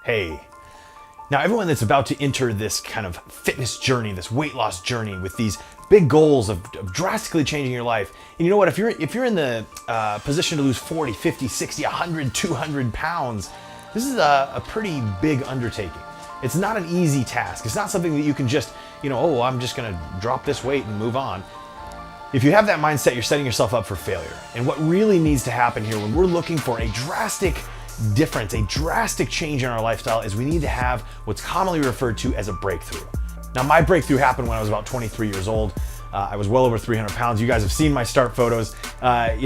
Hey. Now, everyone that's about to enter this kind of fitness journey, this weight loss journey with these big goals of drastically changing your life, and you know what, if you're in the position to lose 40, 50, 60, 100, 200 pounds, this is a pretty big undertaking. It's not an easy task. It's not something that you can just, oh, I'm just gonna drop this weight and move on. If you have that mindset, you're setting yourself up for failure. And what really needs to happen here when we're looking for a drastic difference, a drastic change in our lifestyle, is we need to have what's commonly referred to as a breakthrough. Now, my breakthrough happened when I was about 23 years old. I was well over 300 pounds. You guys have seen my start photos. I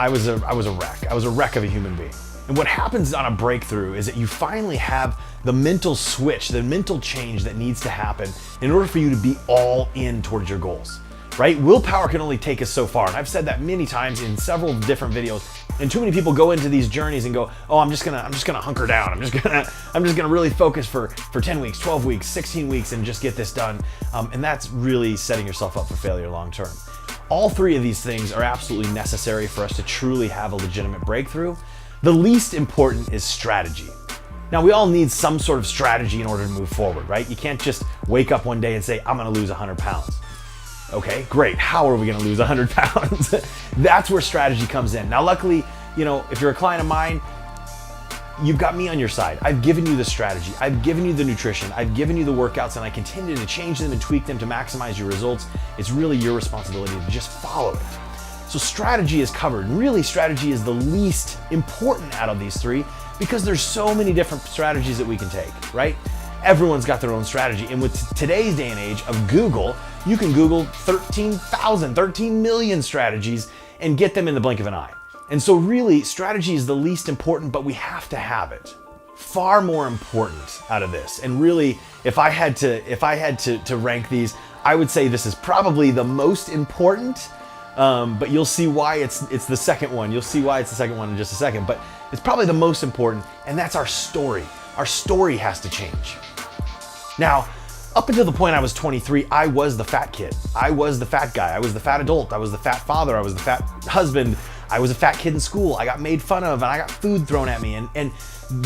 was a wreck. I was a wreck of a human being. And what happens on a breakthrough is that you finally have the mental switch, the mental change that needs to happen in order for you to be all in towards your goals, right? Willpower can only take us so far. And I've said that many times in several different videos. And too many people go into these journeys and go, oh, I'm just gonna hunker down. I'm just gonna really focus for 10 weeks, 12 weeks, 16 weeks and just get this done. And that's really setting yourself up for failure long term. All three of these things are absolutely necessary for us to truly have a legitimate breakthrough. The least important is strategy. Now, we all need some sort of strategy in order to move forward, right? You can't just wake up one day and say, I'm gonna lose 100 pounds. Okay, great. How are we gonna lose 100 pounds? That's where strategy comes in. Now, luckily, if you're a client of mine, you've got me on your side. I've given you the strategy. I've given you the nutrition. I've given you the workouts, and I continue to change them and tweak them to maximize your results. It's really your responsibility to just follow it. So strategy is covered. And really, strategy is the least important out of these three because there's so many different strategies that we can take, right? Everyone's got their own strategy. And with today's day and age of Google, you can Google 13 million strategies and get them in the blink of an eye. And so really, strategy is the least important, but we have to have it. Far more important out of this. And really, if I had to rank these, I would say this is probably the most important, but you'll see why it's the second one. You'll see why it's the second one in just a second, but it's probably the most important, and that's our story. Our story has to change. Now, up until the point I was 23, I was the fat kid. I was the fat guy. I was the fat adult. I was the fat father. I was the fat husband. I was a fat kid in school. I got made fun of and I got food thrown at me. And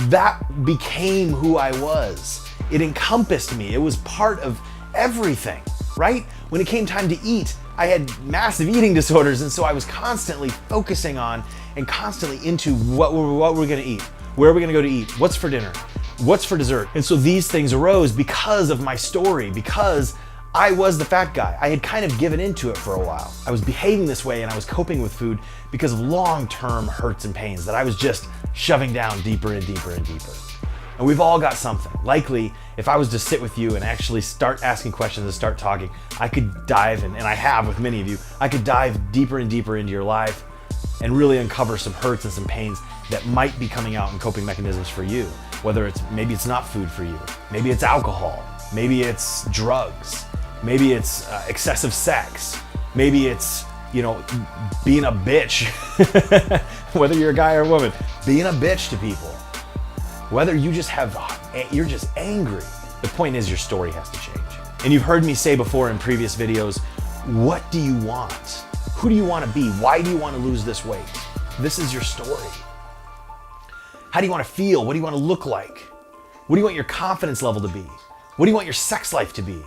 that became who I was. It encompassed me. It was part of everything, right? When it came time to eat, I had massive eating disorders. And so I was constantly focusing on and constantly into what we're gonna eat. Where are we gonna go to eat? What's for dinner? What's for dessert? And so these things arose because of my story, because I was the fat guy. I had kind of given into it for a while. I was behaving this way and I was coping with food because of long-term hurts and pains that I was just shoving down deeper and deeper and deeper. And we've all got something. Likely, if I was to sit with you and actually start asking questions and start talking, I could dive in, and I have with many of you, I could dive deeper and deeper into your life and really uncover some hurts and some pains that might be coming out in coping mechanisms for you. Whether maybe it's not food for you, maybe it's alcohol, maybe it's drugs, maybe it's excessive sex, maybe it's, being a bitch, whether you're a guy or a woman, being a bitch to people, whether you're just angry. The point is your story has to change. And you've heard me say before in previous videos, what do you want? Who do you want to be? Why do you want to lose this weight? This is your story. How do you want to feel? What do you want to look like? What do you want your confidence level to be? What do you want your sex life to be?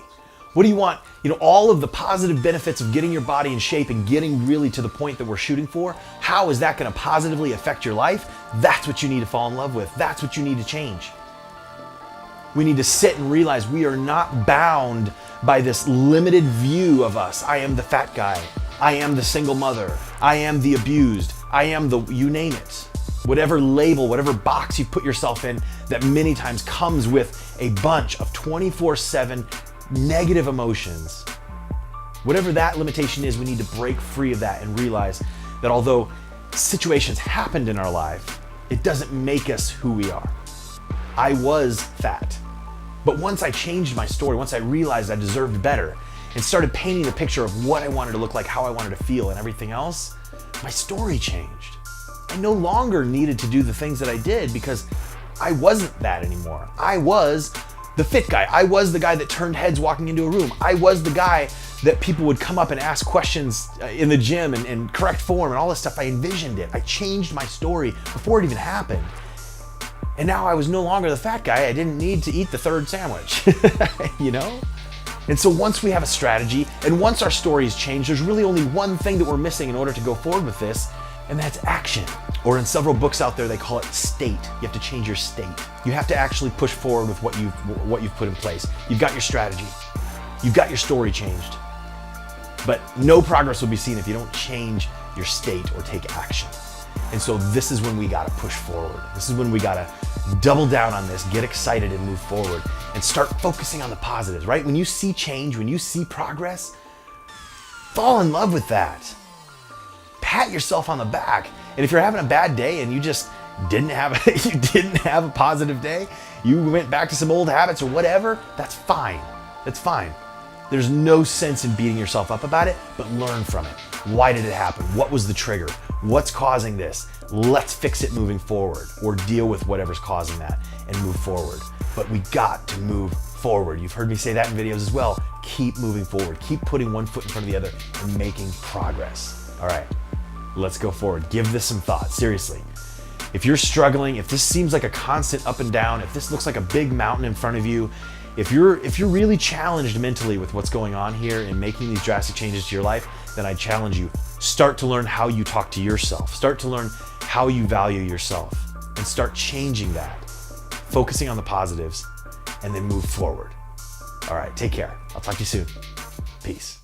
What do you want, all of the positive benefits of getting your body in shape and getting really to the point that we're shooting for? How is that going to positively affect your life? That's what you need to fall in love with. That's what you need to change. We need to sit and realize we are not bound by this limited view of us. I am the fat guy. I am the single mother. I am the abused. I am you name it. Whatever label, whatever box you put yourself in that many times comes with a bunch of 24/7 negative emotions. Whatever that limitation is, we need to break free of that and realize that although situations happened in our life, it doesn't make us who we are. I was fat. But once I changed my story, once I realized I deserved better and started painting the picture of what I wanted to look like, how I wanted to feel and everything else, my story changed. I no longer needed to do the things that I did because I wasn't that anymore. I was the fit guy. I was the guy that turned heads walking into a room. I was the guy that people would come up and ask questions in the gym and correct form and all this stuff. I envisioned it. I changed my story before it even happened. And now I was no longer the fat guy. I didn't need to eat the third sandwich, you know? And so once we have a strategy and once our stories change, there's really only one thing that we're missing in order to go forward with this, and that's action. Or in several books out there, they call it state. You have to change your state. You have to actually push forward with what you've put in place. You've got your strategy. You've got your story changed. But no progress will be seen if you don't change your state or take action. And so this is when we gotta push forward. This is when we gotta double down on this, get excited and move forward and start focusing on the positives, right? When you see change, when you see progress, fall in love with that. Pat yourself on the back. And if you're having a bad day and you just didn't have a positive day, you went back to some old habits or whatever, that's fine. That's fine. There's no sense in beating yourself up about it, but learn from it. Why did it happen? What was the trigger? What's causing this? Let's fix it moving forward, or deal with whatever's causing that and move forward. But we got to move forward. You've heard me say that in videos as well. Keep moving forward. Keep putting one foot in front of the other and making progress. All right, let's go forward. Give this some thought, seriously. If you're struggling, if this seems like a constant up and down, if this looks like a big mountain in front of you, if you're really challenged mentally with what's going on here and making these drastic changes to your life, then I challenge you, start to learn how you talk to yourself. Start to learn how you value yourself and start changing that, focusing on the positives, and then move forward. All right, take care. I'll talk to you soon. Peace.